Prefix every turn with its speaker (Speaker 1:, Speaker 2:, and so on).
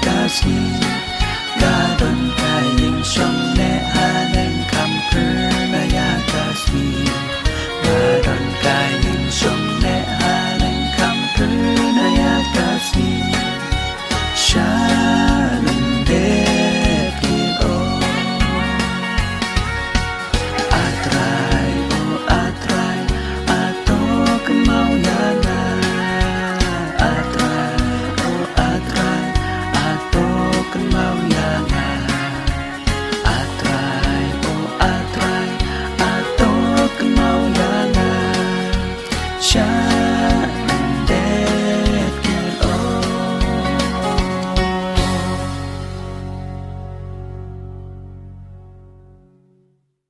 Speaker 1: kasih gadon kayeng syong ne haneng kampernaya kasih gadon kayeng syong ne haneng kampernaya kasih shalom dekin o atray o atray atok mau yana atray o atray atok mau yana atray o atray atok mau yana